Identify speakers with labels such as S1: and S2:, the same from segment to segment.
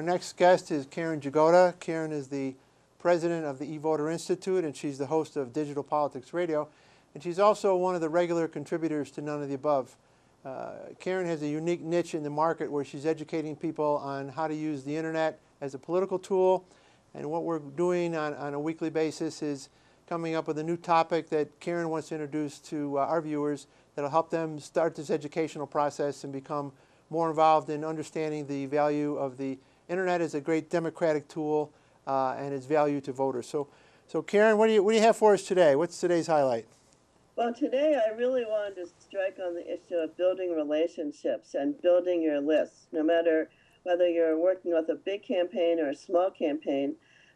S1: Our next guest is Karen Jagoda. Karen is the president of the eVoter Institute, and she's the host of Digital Politics Radio. And she's also one of the regular contributors to None of the Above. Karen has a unique niche in the market where she's educating people on how to use the internet as a political tool. And what we're doing on a weekly basis is coming up with a new topic that Karen wants to introduce to our viewers that'll help them start this educational process and become more involved in understanding the value of the internet as a great democratic tool and its value to voters. So Karen, what do you have for us today? What's today's highlight?
S2: Well, today I really wanted to strike on the issue of building relationships and building your lists. No matter whether you're working with a big campaign or a small campaign,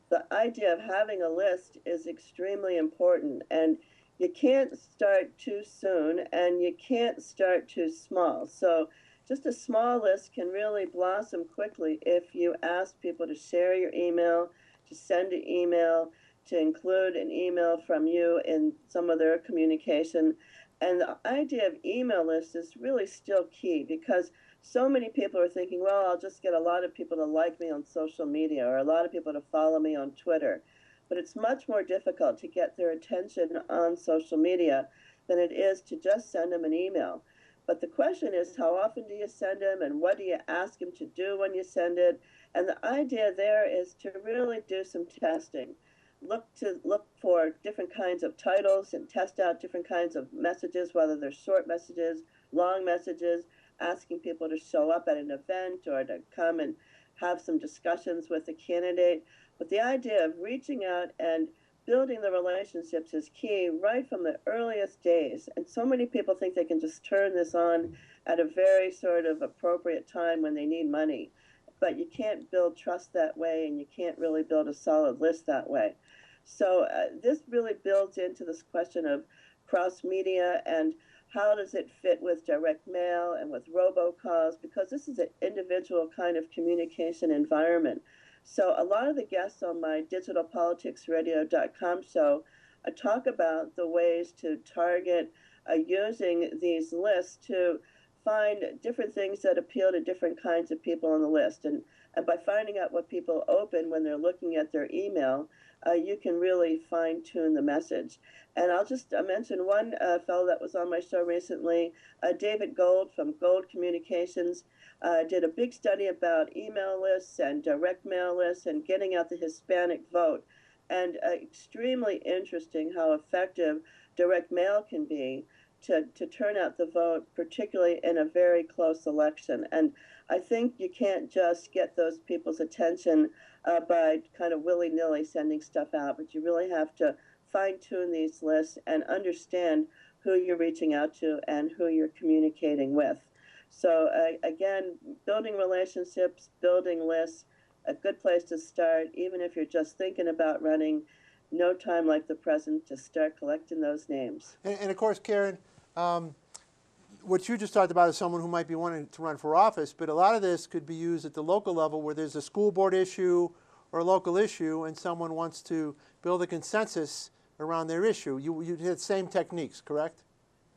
S2: the idea of having a list is extremely important. And you can't start too soon, and you can't start too small. So just a small list can really blossom quickly if you ask people to share your email, to send an email, to include an email from you in some of their communication. And the idea of email lists is really still key because so many people are thinking, well, I'll just get a lot of people to like me on social media or a lot of people to follow me on Twitter. But it's much more difficult to get their attention on social media than it is to just send them an email. But the question is, how often do you send them and what do you ask them to do when you send it? And the idea there is to really do some testing. Look for different kinds of titles and test out different kinds of messages, whether they're short messages, long messages, asking people to show up at an event or to come and have some discussions with the candidate. But the idea of reaching out and building the relationships is key right from the earliest days. And so many people think they can just turn this on at a very sort of appropriate time when they need money. But you can't build trust that way, and you can't really build a solid list that way. So this really builds into this question of cross-media and how does it fit with direct mail and with robocalls, because this is an individual kind of communication environment. So a lot of the guests on my digitalpoliticsradio.com show talk about the ways to target using these lists to find different things that appeal to different kinds of people on the list. And by finding out what people open when they're looking at their email, you can really fine-tune the message. And I'll just mention one fellow that was on my show recently, David Gold from Gold Communications, did a big study about email lists and direct mail lists and getting out the Hispanic vote. And extremely interesting how effective direct mail can be to turn out the vote, particularly in a very close election. And I think you can't just get those people's attention by kind of willy-nilly sending stuff out, but you really have to fine-tune these lists and understand who you're reaching out to and who you're communicating with. So again, building relationships, building lists, a good place to start, even if you're just thinking about running. No time like the present to start collecting those names.
S1: And of course, Karen, what you just talked about is someone who might be wanting to run for office, but a lot of this could be used at the local level where there's a school board issue or a local issue and someone wants to build a consensus around their issue. You had the same techniques, correct?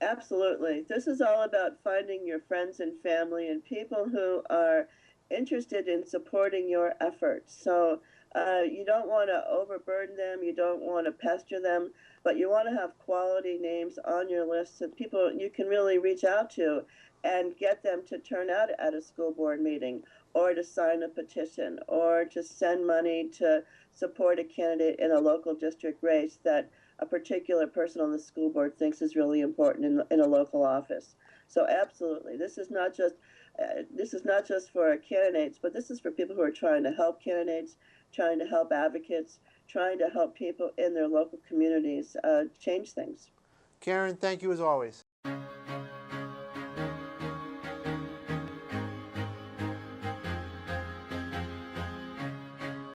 S2: Absolutely. This is all about finding your friends and family and people who are interested in supporting your efforts. So you don't want to overburden them, you don't want to pester them, but you want to have quality names on your list of people you can really reach out to and get them to turn out at a school board meeting or to sign a petition or to send money to support a candidate in a local district race that a particular person on the school board thinks is really important in a local office. So absolutely, this is not just for candidates, but this is for people who are trying to help candidates, trying to help advocates, trying to help people in their local communities change things.
S1: Karen, thank you as always.